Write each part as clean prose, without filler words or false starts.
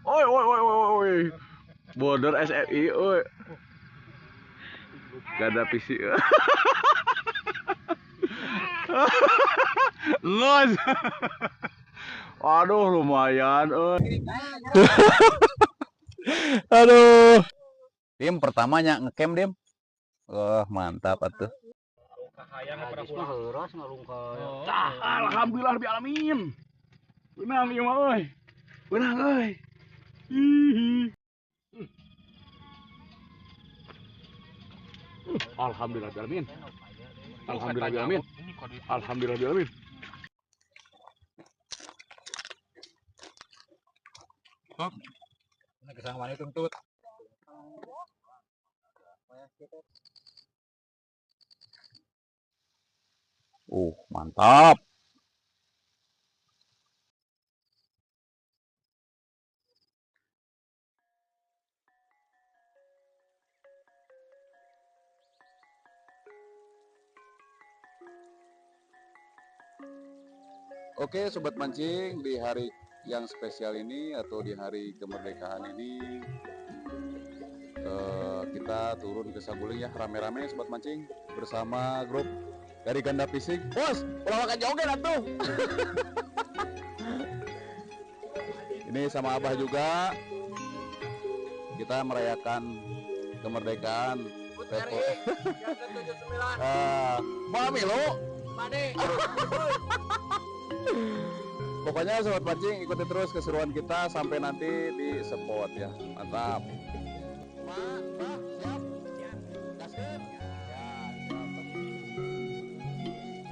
Oi, oi, oi, oi, oi. Border SRI, oi. Gak ada PC. Los. Aduh, lumayan, oi. Aduh. Dim, pertamanya ngecamp, Dim. Wah, mantap atuh. Alhamdulillah rabbil alamin. Benang ieu mah euy. Benang euy. Alhamdulillah rabbil alamin. Alhamdulillah rabbil alamin. Alhamdulillah rabbil alamin. Hop. Nah, kesang mana tuntut. Mantap. Oke, sobat mancing, di hari yang spesial ini atau di hari kemerdekaan ini kita turun ke Saguling ya, rame-rame sobat mancing bersama grup dari Ganda Fishing. Bos, pelawakan joget atuh. Ini sama Abah juga. Kita merayakan kemerdekaan. Mami lo. Pokoknya sobat mancing ikuti terus keseruan kita sampai nanti di spot ya. Mantap. Siap. Gaskeun.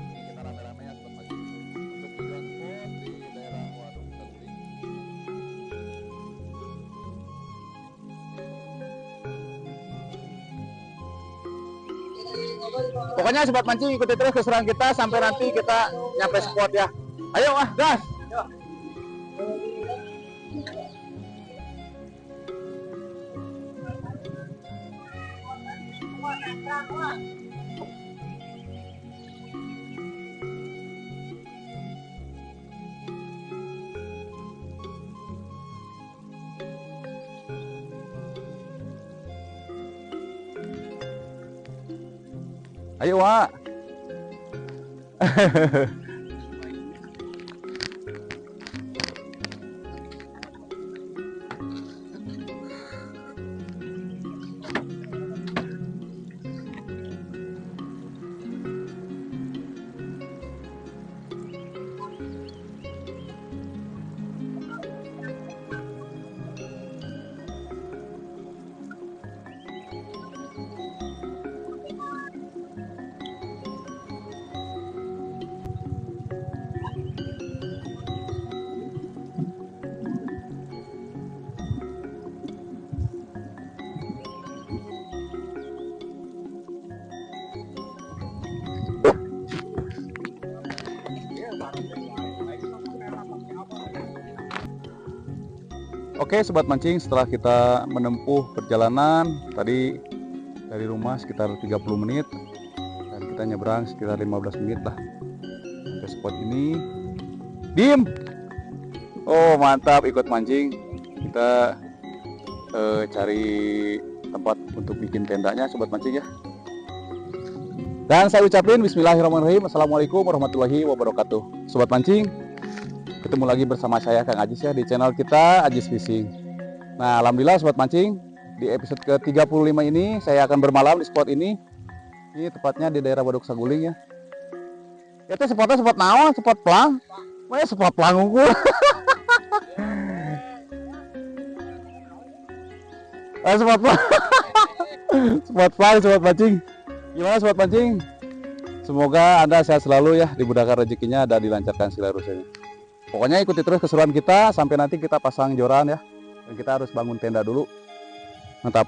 Kita rame-rame ya sobat mancing untuk tujuan spot di daerah Waduk Saguling. Pokoknya sobat mancing ikuti terus keseruan kita sampai nanti kita nyampe spot ya. Ayo gas. Ayo, Wak. Oke sobat mancing, setelah kita menempuh perjalanan tadi dari rumah sekitar 30 menit dan kita nyebrang sekitar 15 menit lah sampai spot ini. Dim. Oh mantap, ikut mancing. Kita cari tempat untuk bikin tendanya sobat mancing ya. Dan saya ucapin bismillahirrahmanirrahim. Assalamualaikum warahmatullahi wabarakatuh. Sobat mancing, ketemu lagi bersama saya Kang Ajis ya di channel kita Ajis Fishing. Nah alhamdulillah sobat mancing, di episode ke-35 ini saya akan bermalam di spot ini. Ini tepatnya di daerah Waduk Saguling ya. Itu spotnya spot naon, spot pelang. Mana spot pelang unggul. Spot pelang. Spot pelang sobat mancing. Gimana sobat mancing? Semoga Anda sehat selalu ya, dimudahkan rezekinya dan dilancarkan segala urusannya. Pokoknya ikuti terus keseruan kita sampai nanti kita pasang joran ya. Dan kita harus bangun tenda dulu. Mantap.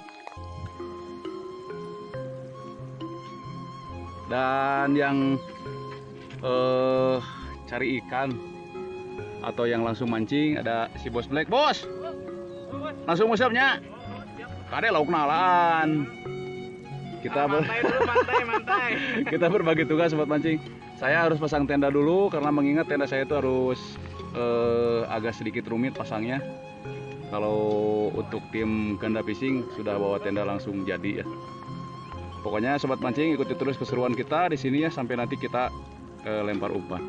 Dan yang cari ikan atau yang langsung mancing ada si Bos Black. Bos, langsung musapnya. Kade lauk nalan. Kita mantai. Kita berbagi tugas sobat mancing. Saya harus pasang tenda dulu karena mengingat tenda saya itu harus agak sedikit rumit pasangnya. Kalau untuk tim ganda fishing sudah bawa tenda langsung jadi ya. Pokoknya sobat mancing ikuti terus keseruan kita di sini ya sampai nanti kita lempar umpan.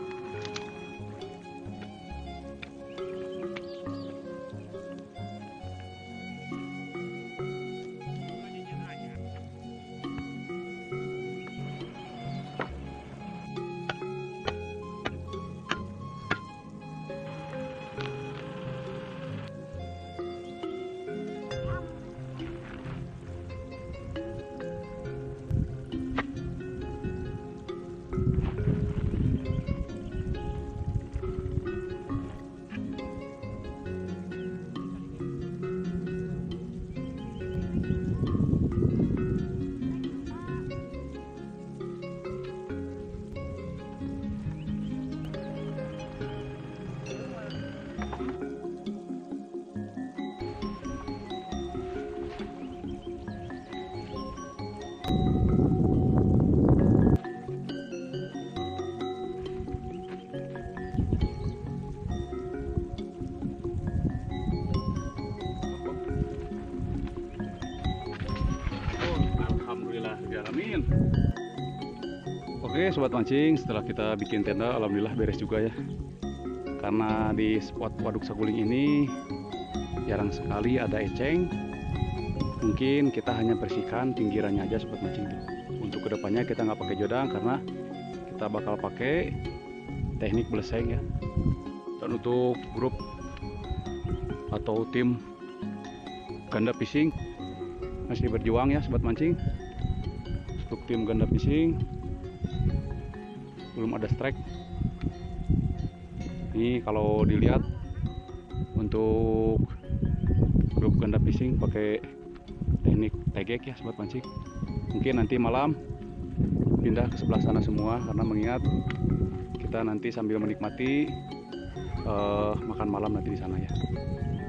Alhamdulillah, ya amin. Oke sobat mancing, setelah kita bikin tenda alhamdulillah beres juga ya. Karena di spot Waduk Saguling ini jarang sekali ada eceng. Mungkin kita hanya bersihkan pinggirannya aja sobat mancing. Untuk kedepannya kita nggak pakai jodang karena kita bakal pakai teknik beleseng ya. Dan untuk grup atau tim ganda fishing masih berjuang ya sobat mancing. Untuk tim ganda fishing belum ada strike. Ini kalau dilihat untuk grup ganda fishing pakai teknik tegek ya sobat mancing. Mungkin nanti malam pindah ke sebelah sana semua karena mengingat kita nanti sambil menikmati makan malam nanti di sana ya.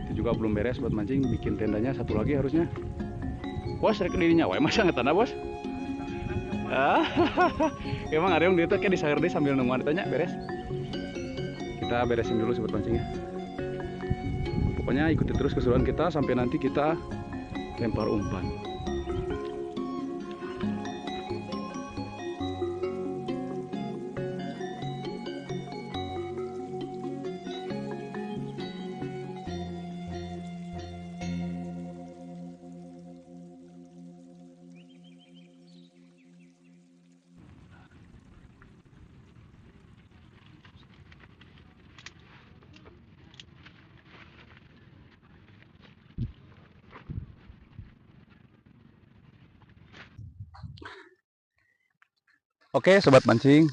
Itu juga belum beres buat mancing, bikin tendanya satu lagi harusnya. Bos, rek dirinya wae masa ngetanda bos. Emang ada yang dia tuh kayak di sambil nungguan ditanya beres. Kita beresin dulu sobat mancingnya. Pokoknya ikuti terus keseruan kita sampai nanti kita lempar umpan. Oke sobat mancing,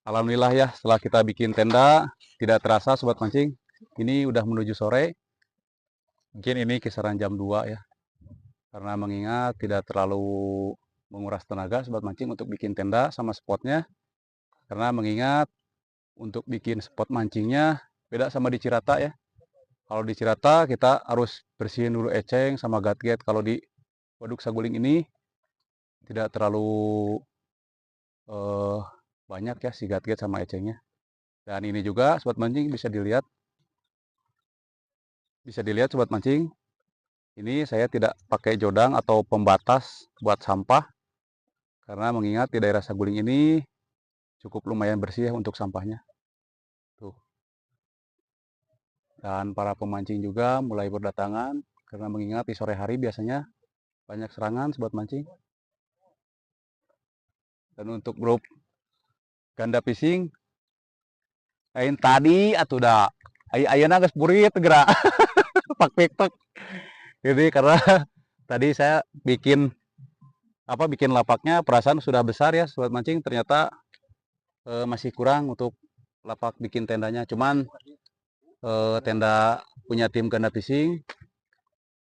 alhamdulillah ya setelah kita bikin tenda tidak terasa sobat mancing, ini udah menuju sore. Mungkin ini kisaran jam 2 ya, karena mengingat tidak terlalu menguras tenaga sobat mancing untuk bikin tenda sama spotnya. Karena mengingat untuk bikin spot mancingnya beda sama di Cirata ya. Kalau di Cirata kita harus bersihin dulu eceng sama gatget. Kalau di Waduk Saguling ini tidak terlalu banyak ya si gatget sama ecengnya. Dan ini juga sobat mancing bisa dilihat sobat mancing, ini saya tidak pakai jodang atau pembatas buat sampah karena mengingat di daerah Saguling ini cukup lumayan bersih ya untuk sampahnya tuh. Dan para pemancing juga mulai berdatangan karena mengingat di sore hari biasanya banyak serangan sobat mancing. Dan untuk grup ganda fishing lain tadi atuh dah ayeuna geus purit geura pak piktek. Jadi karena tadi saya bikin lapaknya perasaan sudah besar ya sobat mancing, ternyata masih kurang untuk lapak bikin tendanya. Cuman tenda punya tim ganda fishing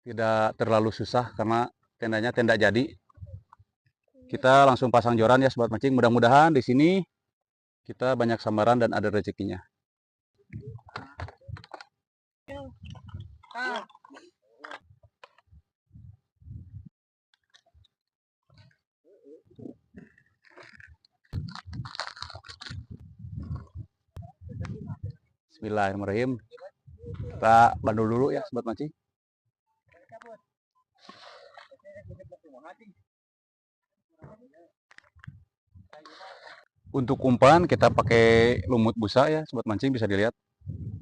tidak terlalu susah karena tendanya tenda jadi. Kita langsung pasang joran ya sobat mancing. Mudah-mudahan di sini kita banyak sambaran dan ada rezekinya. Bismillahirrahmanirrahim. Kita bandul dulu ya sobat mancing. Untuk umpan kita pakai lumut busa ya sobat mancing, bisa dilihat.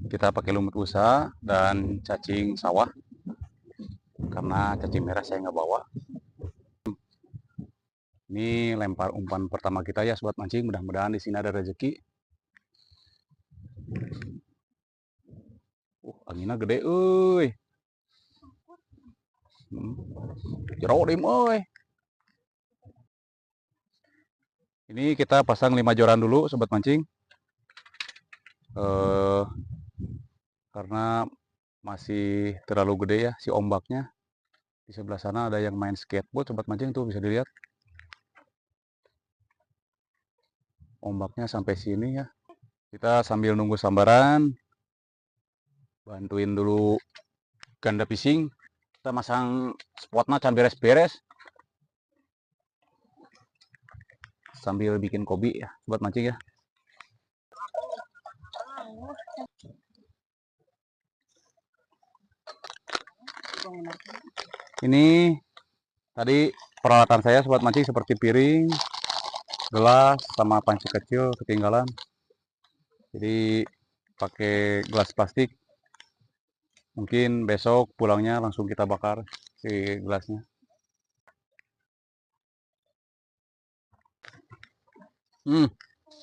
Kita pakai lumut busa dan cacing sawah. Karena cacing merah saya nggak bawa. Ini lempar umpan pertama kita ya sobat mancing, mudah-mudahan di sini ada rezeki. Anginnya gede euy. Jero dim euy. Ini kita pasang 5 joran dulu sobat mancing. Karena masih terlalu gede ya si ombaknya. Di sebelah sana ada yang main skateboard sobat mancing, tuh bisa dilihat. Ombaknya sampai sini ya. Kita sambil nunggu sambaran, bantuin dulu ganda fishing. Kita masang spotnya can beres-beres. Sambil bikin kobi ya sobat mancing ya. Ini tadi peralatan saya sobat mancing seperti piring, gelas, sama panci kecil ketinggalan. Jadi pakai gelas plastik. Mungkin besok pulangnya langsung kita bakar si gelasnya.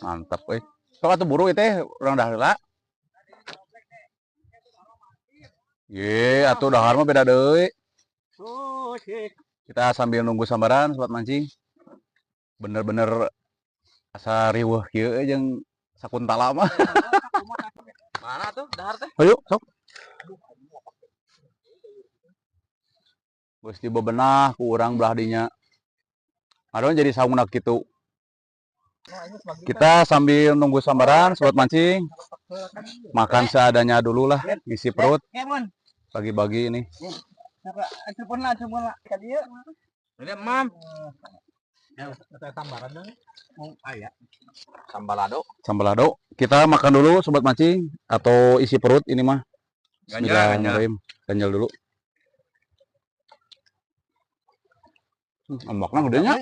Mantap euy. Sok atuh buru teh urang dah heula. Ye, atuh dahar mah beda deui. Kita sambil nunggu sambaran sobat mancing. Bener-bener asa riweuh kieu jeung sakuntala mah. Mana tuh dahar teh? Ayo, sok. Geus dibebenah ku urang belah dinya. Aduh jadi saungna kitu. Kita sambil nunggu sambaran sobat mancing. Makan seadanya dulu lah, isi perut. Bagi-bagi ini. Sambalado. Kita makan dulu sobat mancing atau isi perut ini mah. Bismillahirrahmanirrahim. Ganjal dulu. Ombaknya gedenya.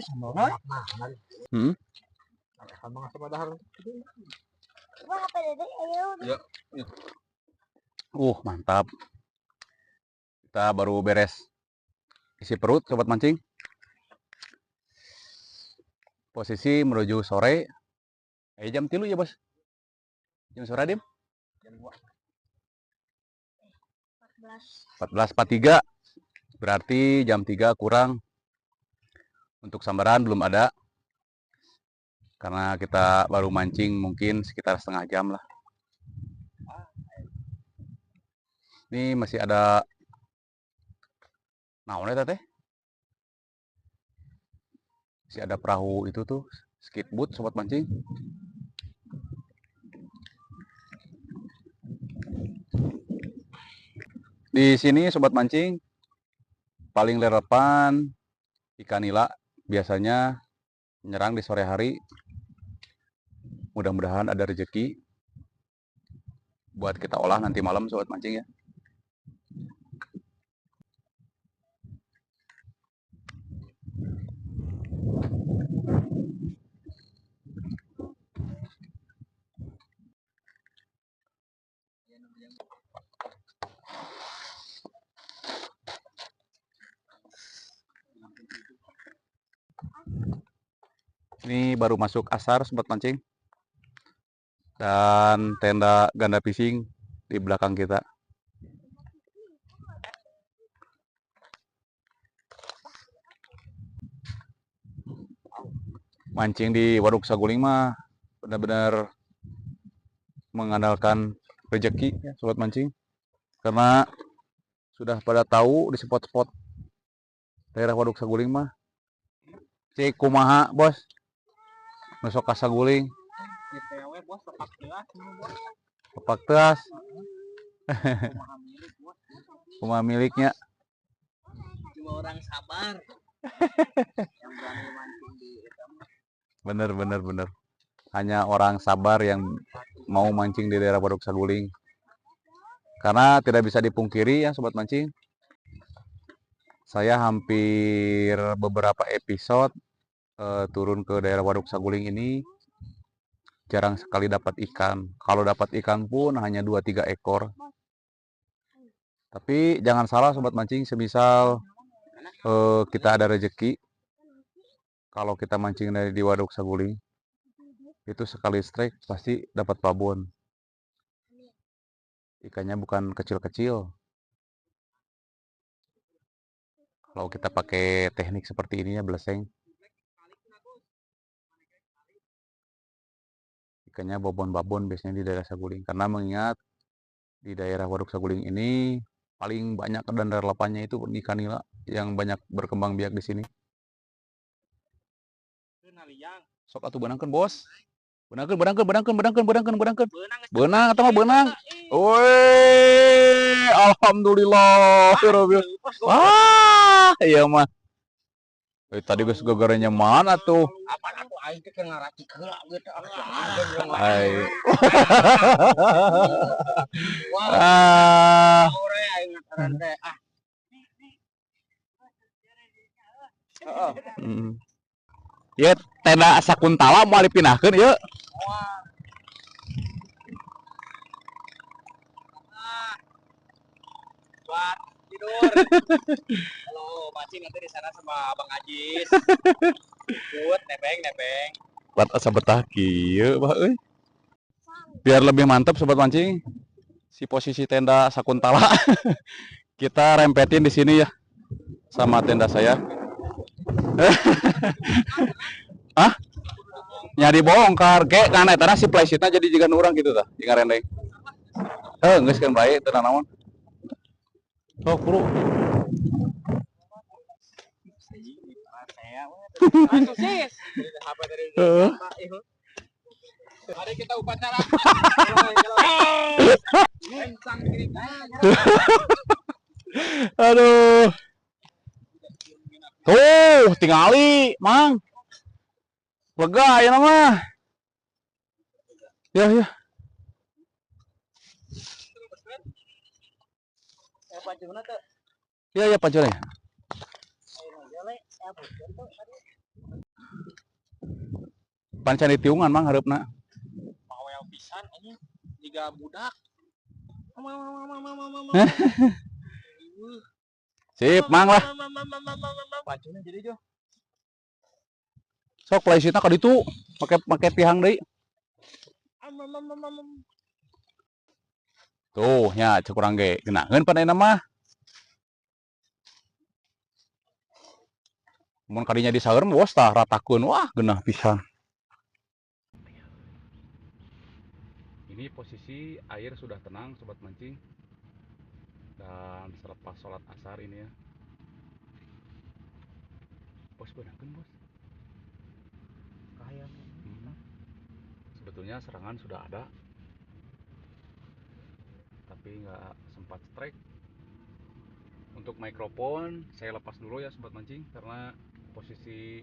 Mantap. Kita baru beres isi perut sobat mancing. Posisi menuju sore. Jam 3 ya bos. Jam sore dim? Jam 2. 14.43. Berarti jam 3 kurang. Untuk sambaran belum ada. Karena kita baru mancing mungkin sekitar setengah jam lah. Ini masih ada naonnya teh? Masih ada perahu itu tuh, skateboard sobat mancing. Di sini sobat mancing paling relevan ikan nila, biasanya menyerang di sore hari. Mudah-mudahan ada rezeki buat kita olah nanti malam sobat mancing ya. Ini baru masuk asar sobat mancing. Dan tenda ganda fishing di belakang kita. Mancing di Waduk Saguling mah benar-benar mengandalkan rezeki ya sobat mancing. Karena sudah pada tahu di spot-spot daerah Waduk Saguling mah cek kumaha bos nusok ka Saguling. Tepak teas. Kumaha miliknya. Cuma orang sabar. Yang berani mancing di itu. Bener. Hanya orang sabar yang mau mancing di daerah Waduk Saguling. Karena tidak bisa dipungkiri ya sobat mancing. Saya hampir beberapa episode turun ke daerah Waduk Saguling ini jarang sekali dapat ikan. Kalau dapat ikan pun hanya 2-3 ekor. Tapi jangan salah sobat mancing, semisal kita ada rezeki, kalau kita mancing dari di Waduk Saguling, itu sekali strike pasti dapat babon. Ikannya bukan kecil-kecil. Kalau kita pakai teknik seperti ini ya, beleseng, ikannya babon-babon biasanya di daerah Saguling. Karena mengingat di daerah Waduk Saguling ini paling banyak dan relevannya itu ikan nila yang banyak berkembang biak di sini. Sok atuh benangkeun bos. Benangkeun. Benang atau mah benang. Woi, alhamdulillah. Wah, iya mah. Tadi geus gegorenya mana tuh? Apa aku aing teh keur ngaracik heula gitu. Hai. Wah, ore aing ngataran teh. Ya, tenda Sakuntala mau dipindahkeun ieu. Buat tidur. Halo, mancing nanti di sana sama Bang Ajis. Buat nebeng. Buat asa betah kieu, Bah euy. Biar lebih mantap sobat mancing, si posisi tenda Sakuntala kita rempetin di sini ya sama tenda saya. Hah? Nya dibongkar ge kan eta si playsitna jadi jiga urang gitu tah, jiga rendeng. Geus kan bae teu naon. Oh, kuru. Mari kita upacara. Aduh. Tuh, tingali, Mang. Lega ya mah. Ya. Ya pacarnya. Pancan ditiungan Mang hareupna. Pawel pisan anjing. Jiga budak. Sip, Mang lah. Pacuna jadi jo. Sok playsitna ka ditu, make tihang deui. Tuh, nya cek urang ge geunaheun panena mah. Mun kadinya disaeur mah bos tah ratakeun, wah geunah pisan. Ini posisi air sudah tenang sobat mancing. Dan selepas sholat asar ini ya. Bos benangkeun bos. Sebetulnya serangan sudah ada, tapi nggak sempat strike. Untuk mikrofon saya lepas dulu ya sobat mancing, karena posisi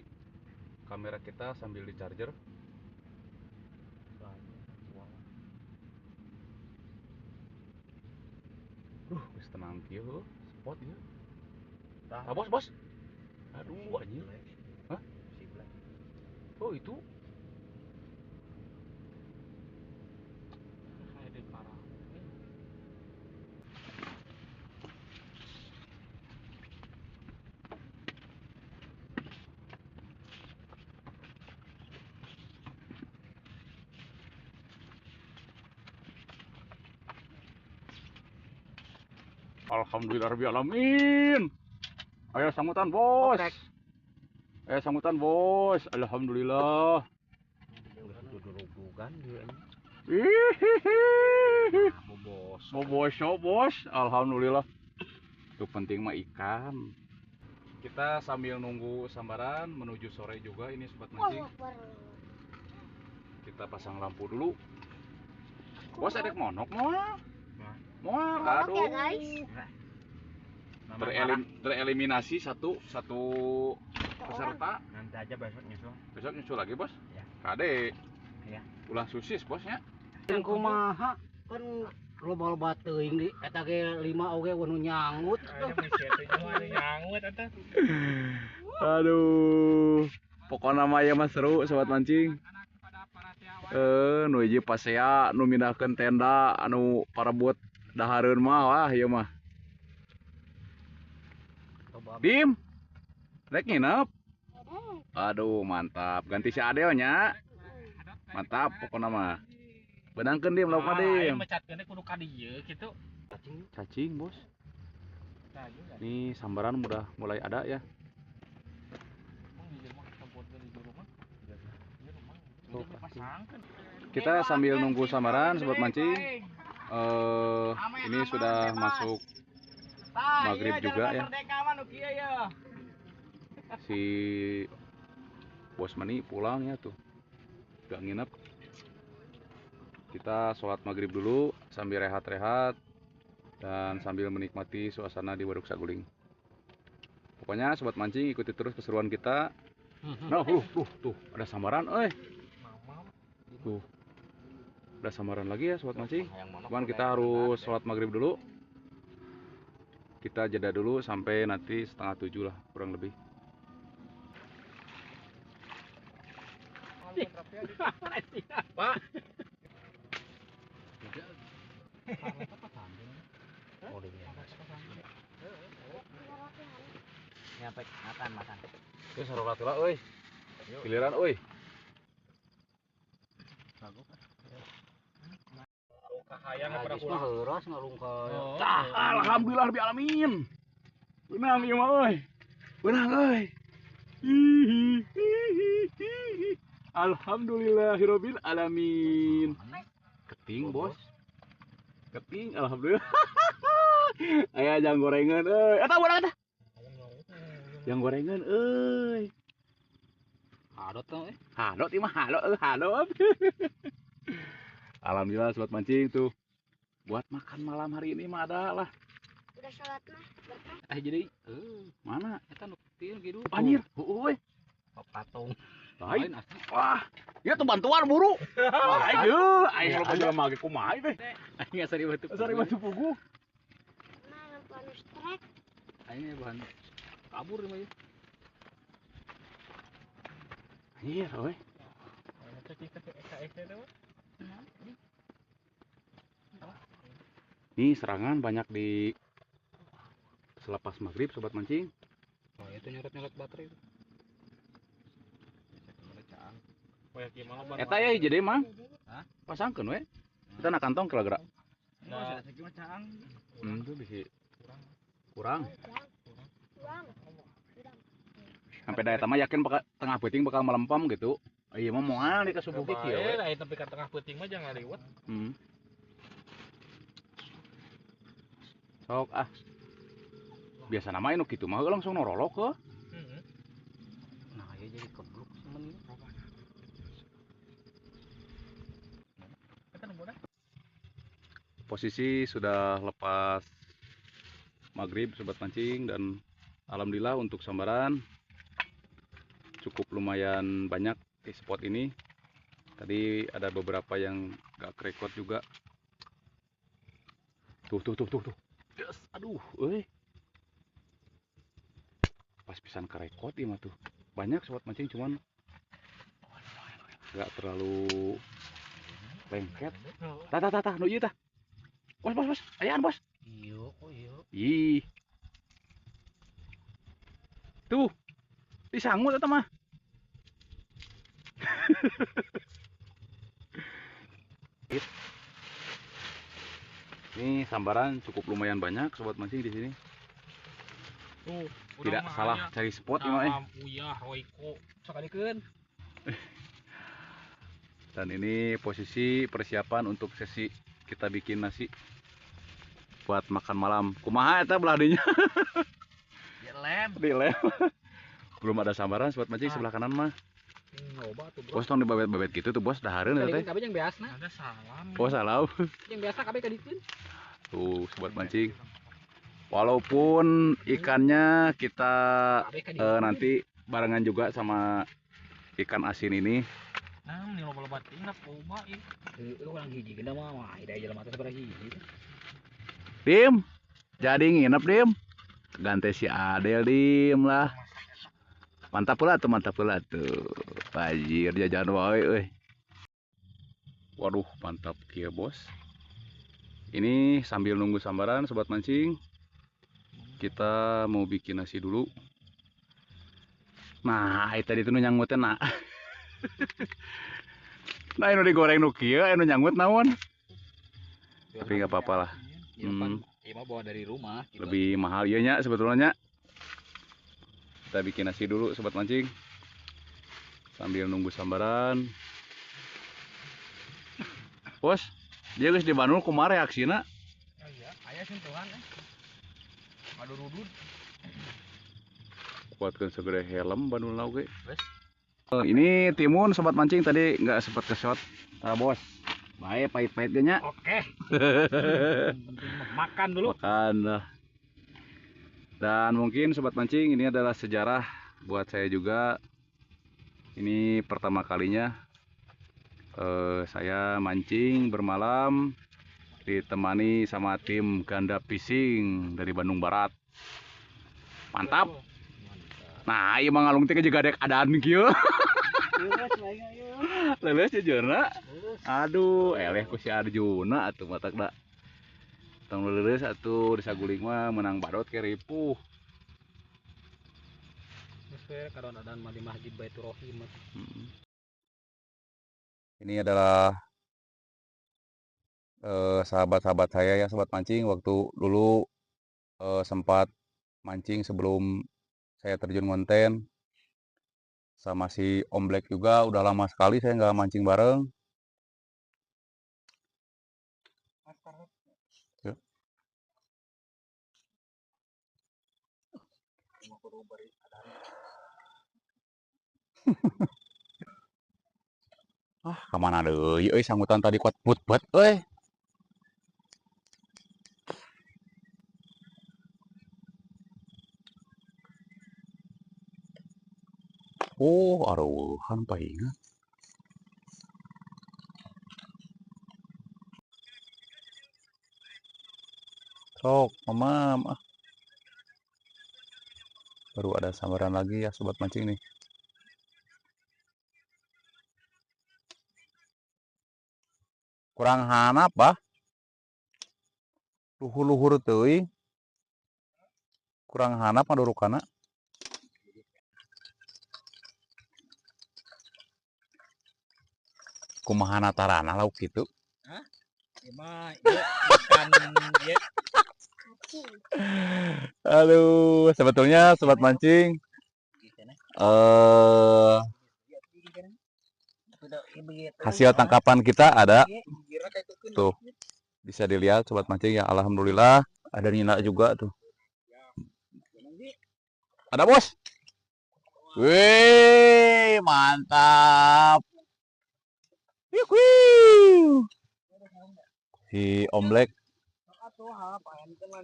kamera kita sambil di charger. Geus tenang kieu spot ya. Ah bos. Aduh anjir. Hah? Oh itu. Alhamdulillahirrahmanirrahim. Ayo sambutan bos. Alhamdulillah. Bos. Alhamdulillah. Itu penting mah ikan. Kita sambil nunggu sambaran menuju sore juga ini sobat mancing. Kita pasang lampu dulu. Bos ada monok mah. Aduh. Tereliminasi satu peserta. Nanti aja besok nyusul lagi bos. Ya. Kade. Ya. Ulah susis bosnya. Kumaha kan loba teuing di eta ge 5 oge nu nyangut. Ada mesin teh nyangut. Aduh, pokoknya mah ya mas seru sobat mancing. Nu hiji pasea nu mindahkeun tenda anu parebut dahareun mah wah ieu mah. Dim, rek nginep. Aduh, mantap. Ganti si Adel nya. Mantap pokoknya mah. Benangkeun Dim, lauk mah Dim. Mecatkeun kudu ka dieu kitu. Cacing, Bos. Nih sambaran udah mulai ada ya. Kita sambil nunggu sambaran sobat mancing. Ini sudah masuk maghrib juga ya. Si Bos Mani pulang ya tuh. Gak nginep. Kita sholat maghrib dulu sambil rehat-rehat dan sambil menikmati suasana di Waduk Saguling. Pokoknya sobat mancing ikuti terus keseruan kita. Nah, tuh ada sambaran, tuh ada sambaran lagi ya sobat mancing. Cuman kita harus sholat maghrib dulu. Kita jeda dulu sampai nanti 6:30 lah kurang lebih. Pak. Nyampe makan. Oke, sarolat lah euy. Giliran euy. Kahayang pada pulang. heuras ngarungkaya. Alhamdulillah rabbil alamin. Beunang ieu mah euy. Beunang euy. Alhamdulillahirabbil alamin. Keting, Bos. Keting, alhamdulillah. Aya jang gorengan euy. Eta urang eta. Jang gorengan euy. Hadot teh. Hadot ieu mah hadot. Alhamdulillah sobat mancing tuh. Buat makan malam hari ini mah ada lah. Udah sholat mah berkah. Jadi Mana? eta nu kieu gitu. Anjir, euy. Patung. Lain. Wah, ieu tuh bantuan buru. Ayo, ayo lo juga mage kumaha teh. Aing asari batu. Sari batu pugu. Nah, nampak nu strek. Aing bahan kabur mah. Anjir, euy. Nih serangan banyak di selepas maghrib sobat mancing. Oh, itu nyeret-nyeret baterai itu. Eta ya jadi mang. Hah? Pasangkeun we. Kita na kantong kira-kira. Nah, sakieu caang. Itu bisa kurang. Uang. Sampai daya tama yakin bakal tengah peuting bakal melempam gitu. Iya mah moal di kasubuh kieu we. Lain tapi ka tengah peuting mah jangan liwat. Sok biasa nama nu kitu mah langsung norolok ke. Nah, ieu jadi kebluk semen. Posisi sudah lepas maghrib sobat mancing dan alhamdulillah untuk sambaran cukup lumayan banyak di spot ini. Tadi ada beberapa yang gak kerekot juga. Tuh. Yes, aduh, pas pisan kerekot ini mah tuh. Banyak sobat mancing cuman gak terlalu lengket. Tah, nu ieu tah. Bos, ayaan bos. Iya. Ih. Tuh. Disangut eta mah. Ini sambaran cukup lumayan banyak sobat mancing di sini. Tuh, Tidak salah cari spot ini mah Uyah, Royko. Sakalikeun. Dan ini posisi persiapan untuk sesi kita bikin nasi buat makan malam. Kumaha eta belah dinya? Di lem. Belum ada sambaran sobat mancing sebelah kanan mah. Nyoba tuh, Bro. Bos tong dibabet-babet gitu tuh bos dahareun eta teh. Kabeh yang biasna. Ada salam. Oh salah. Yang biasa kabeh ka dikeun. Tuh sobat mancing. Walaupun ikannya kita Kabeh ka dikeun. nanti barengan juga sama ikan asin ini. Nah, ini loba-loba tinggal coba ieu. Lu orang hiji gede mah ida jelema teh sabaraha hiji. Dim, jadi nginep Dim. gante si Adel dim lah. Mantap pula tuh. Pajir jajan wae euy. Waduh, mantap kieu, Bos. Ini sambil nunggu sambaran sobat mancing. Kita mau bikin nasi dulu. Nah, itu tadi tuh nyangutnya nah. Nah, ini digoreng nu kieu, anu nyanggut naon? Tapi nggak apa-apa lah. Iya mah bawa dari rumah. Lebih mahal ieu nya sebetulnya. Kita bikin nasi dulu sobat mancing. Sambil nunggu sambaran. Bos, dia geus di Bandung kumaha reaksina? Oh iya, aya sentuhan Madurudud. Kuatkeun segede helm Bandung oge. Ini timun sobat mancing tadi nggak sempat ke shot. Bos. Baik pahit-pahit ge nya. Oke. Makan dulu. Makan dah. Dan mungkin sobat mancing ini adalah sejarah buat saya juga. Ini pertama kalinya saya mancing bermalam ditemani sama tim ganda fishing dari Bandung Barat. Mantap. Nah, ieu mah ngalung teh juga adek adaan kieu. Leles jujurna. Aduh, eleh ku si Arjuna atuh matak da. Tong leles atuh disaguling mah menang badot ke ripuh. Geus we karon adaan mah di Masjid Baitur Rahim. Ini adalah sahabat-sahabat saya ya sobat mancing waktu dulu sempat mancing sebelum saya terjun konten sama si Om Black juga. Udah lama sekali saya nggak mancing bareng. Yuk. Kemana deh? Sanggutan tadi kuat put-put, Oh, aruhan pahingan. Sok, mamam. Baru ada sambaran lagi ya sobat mancing nih. Kurang hanap, bah. Luhur-luhur teuing. Kurang hanap madurukana. Kumaha natarana lauk kitu. Hah? Ieu mah ikan ieu Aduh, sebetulnya sobat mancing hasil tangkapan kita ada tuh, bisa dilihat sobat mancing ya. Alhamdulillah ada nina juga tuh, ada bos. Wih, mantap. Si Om Black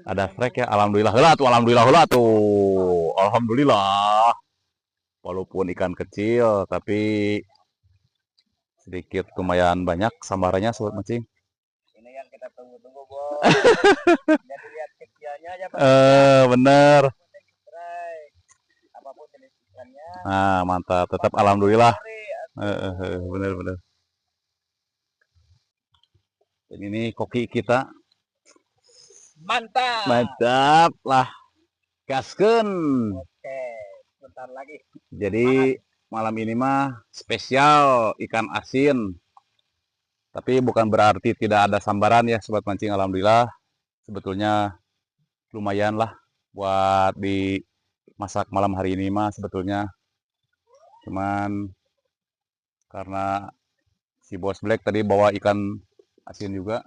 ada strike ya. Alhamdulillah heula tuh. Alhamdulillah. Walaupun ikan kecil tapi sedikit lumayan banyak sambarannya sobat mancing. Ini yang kita tunggu-tunggu, Bos. Jadi lihat kecilnya aja, Pak. Bener. Apapun jenis ikannya. Nah, mantap. Tetap alhamdulillah. Bener. Dan ini koki kita. Mantap lah. Gaskeun. Oke, bentar lagi. Jadi malam ini mah spesial ikan asin. Tapi bukan berarti tidak ada sambaran ya sobat mancing. Alhamdulillah sebetulnya lumayan lah buat dimasak malam hari ini mah sebetulnya. Cuman karena si Bos Black tadi bawa ikan asin juga.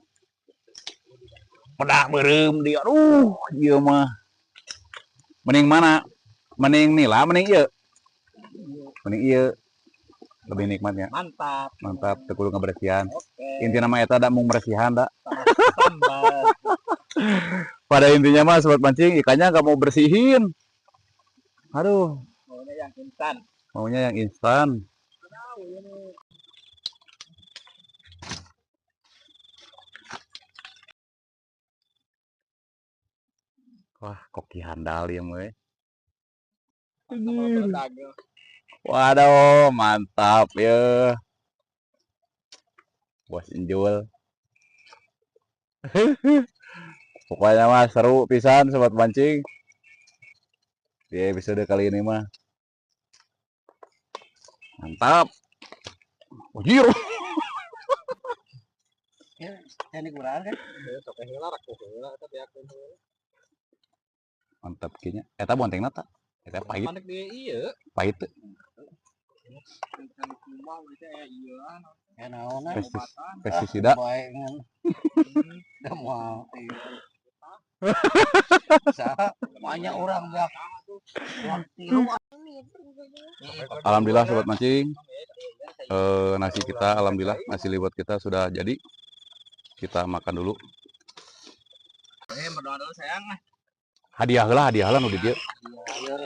Udah berem dia. Iya mah. Mending mana? Mending nila, mending iya. Mending iya. Lebih nikmatnya. Mantap. Tekulu ngebersihan. Inti nama eta da mau bersihan da. Pada intinya mah sobat mancing ikannya nggak mau bersihin. Aduh. Maunya yang instan. Wah, koki handal ya meuy. Sama meledak. Waduh, mantap ya. Bos Injul. Pokoknya mah seru pisan sobat mancing. Di episode kali ini mah. Mantap. Wajir. Ini kurang kan? Sok heula rak heula eta beakeun heula. Mantap kayaknya. Eta bonteng nata. Eta pahit. Pandek di ieu. Pahit. Kan kumaha we teh ieu Ya naon Pestisida. bae ngan. Da moal saha banyak orang beak. Alhamdulillah sobat mancing. Nasi kita alhamdulillah nasi liwet kita sudah jadi. Kita makan dulu. berdoa dulu sayang. Hadiah lah nu di dieu.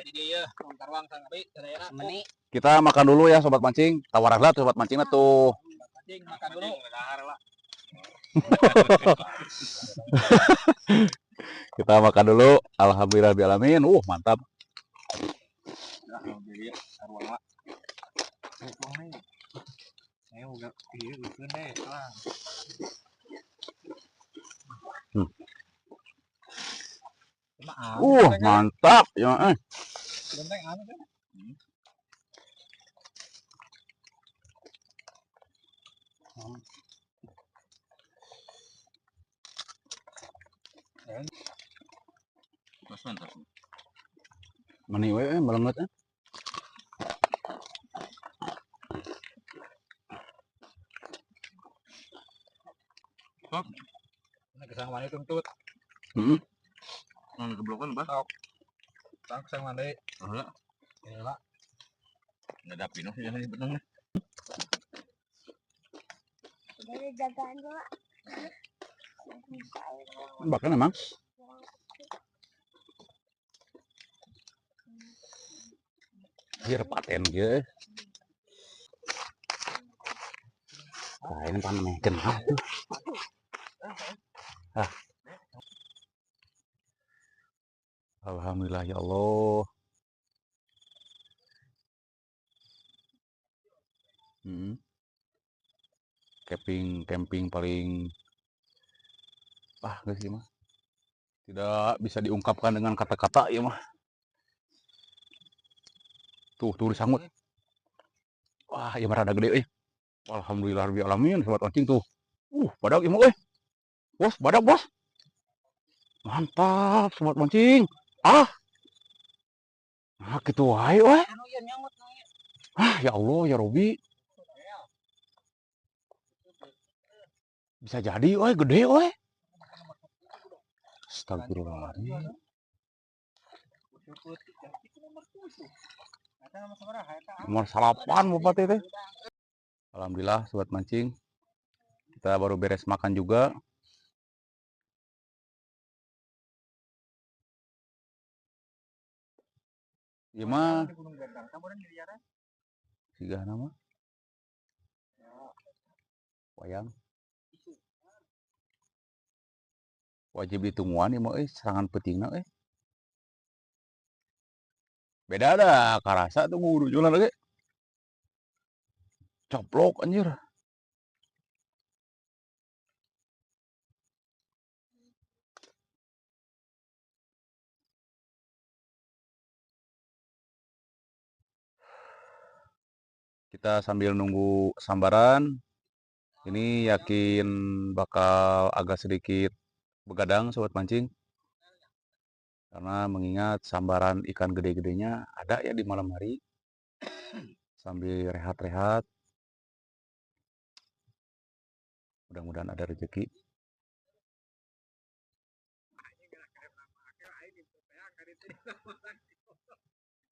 Di dieu karwang sangri sadayana. Meni Kita makan dulu ya sobat mancing. Tawarahlah sobat mancingna tuh. Mancing makan dulu. Lah. Kita makan dulu. Alhamdulillah alamin. Mantap. Jadi karwang lah. Saya udah ieu bikin deh. Mantap ya. Genteng anu kan. Mantap. Mani we melenget. Ini kesang mandi tuntut. Heeh. Nang geblokan bah. Sok. Sang kesang mandi. Heula. Heula. Ada pino sih jadi benang. Dari jagaan juga. Bahkan emang biar paten gitu. Lain pan meken tuh. Alhamdulillah ya Allah. Camping paling gak sih mah. Tidak bisa diungkapkan dengan kata-kata ya mah. Tuh disanggut. Wah, ya marada gede Alhamdulillah rabbil alamin sobat mancing tuh. Badak ieu mah Bos, badak bos. Mantap sobat mancing. Nah, gitu wae we. Ya Allah ya Robi. Bisa jadi we gede we. Astagfirullahaladzim. Nomor 8 Bapak teh. Alhamdulillah sobat mancing. Kita baru beres makan juga. Ieu mah siga nama wayang. Wajib ditungguan ieu mah serangan peutingna Beda dah karasa tuh guru jualan lagi. Coplok anjir. Kita sambil nunggu sambaran. Ini yakin bakal agak sedikit begadang sobat mancing. Karena mengingat sambaran ikan gede-gedenya ada ya di malam hari. Sambil rehat-rehat. Mudah-mudahan ada rezeki.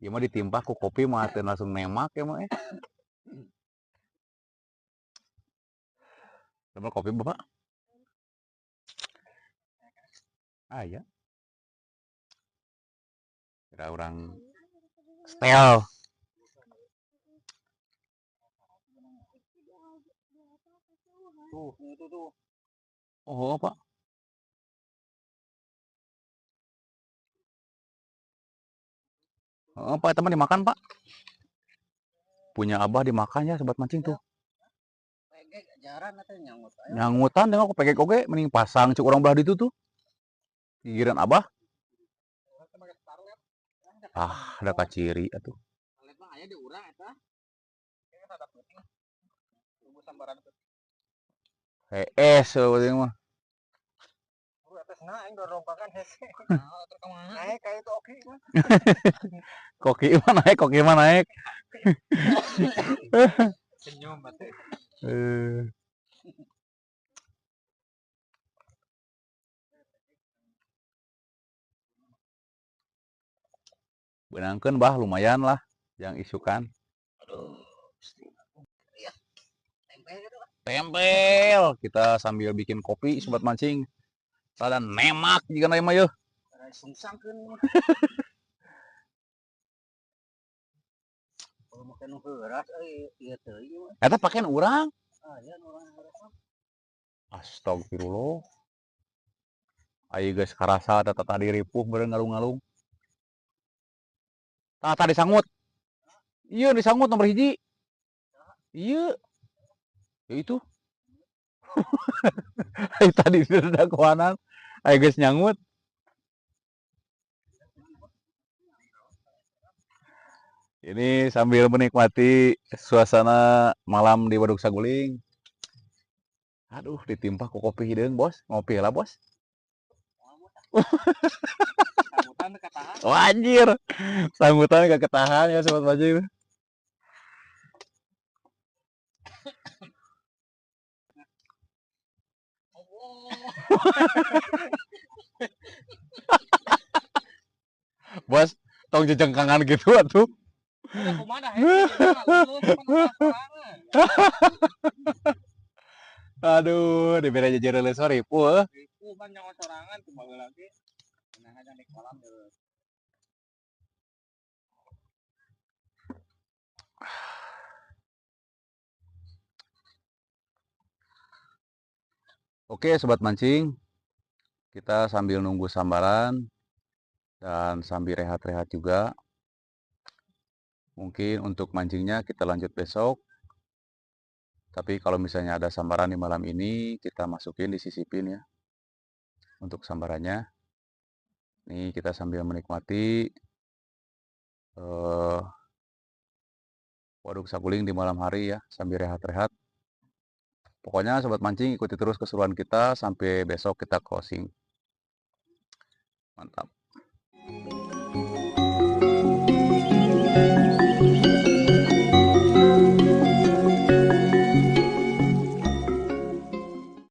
Ya mah ditimpa ku kopi mah langsung nemak ya mah Coba kopi Bapak. Ya. Kira orang setel. Tuh. Oh, apa? Pak teman dimakan Pak. Punya Abah dimakan ya sobat mancing tuh. Pegek jarang atau nyangut aja. Nyangutan dengan aku pegek oge mending pasang cuk orang belah ditu tuh. Gigiran Abah. Ada kaciri atuh. Palet mah aya di urang eta. Kayaknya rada putih. Tunggu sambaran putih. Eueuh mah. Atasna aing dorongkakan hese. Nah, terus kemana? Naik kayak itu oke mah. Koki mah naik. Senyum batu. Benangkeun bah lumayan lah yang isukan. Aduh. Iya. Tempel gitu kan. Tempel kita sambil bikin kopi sobat mancing. Sada nemak jika na mah yeuh. Sungsangkeun. Kalau makan beras ieu teuing mah. Eta pakean urang. Aya urang beras. Astagfirullah. Ayo guys karasa ada tata diripuh bareng ngalung-ngalung. Tata disangut. Iya disangut nomor hiji. Iya. Ya itu. Ayo tadi udah kuanan. Ayo guys nyangut. Ini sambil menikmati suasana malam di Waduk Saguling. Aduh, ditimpa ku kopi hideung, Bos. Ngopi lah, Bos. Sambutan teu katahan. Oh, anjir. Sambutan gak ketahan ya sobat mancing. Bos, tong jejengkangan gitu atuh. Udah kumaha hese. Aduh, dibere jejer leuleus sorry, puh. Itu kan nyawa sorangan tuh bae lagi. Nah aja di kolam terus. Oke, sobat mancing. Kita sambil nunggu sambaran dan sambil rehat-rehat juga. Mungkin untuk mancingnya kita lanjut besok. Tapi kalau misalnya ada sambaran di malam ini, kita masukin disisipin ya. Untuk sambarannya. Nih kita sambil menikmati Waduk Saguling di malam hari ya, sambil rehat-rehat. Pokoknya sobat mancing ikuti terus keseruan kita sampai besok kita closing. Mantap.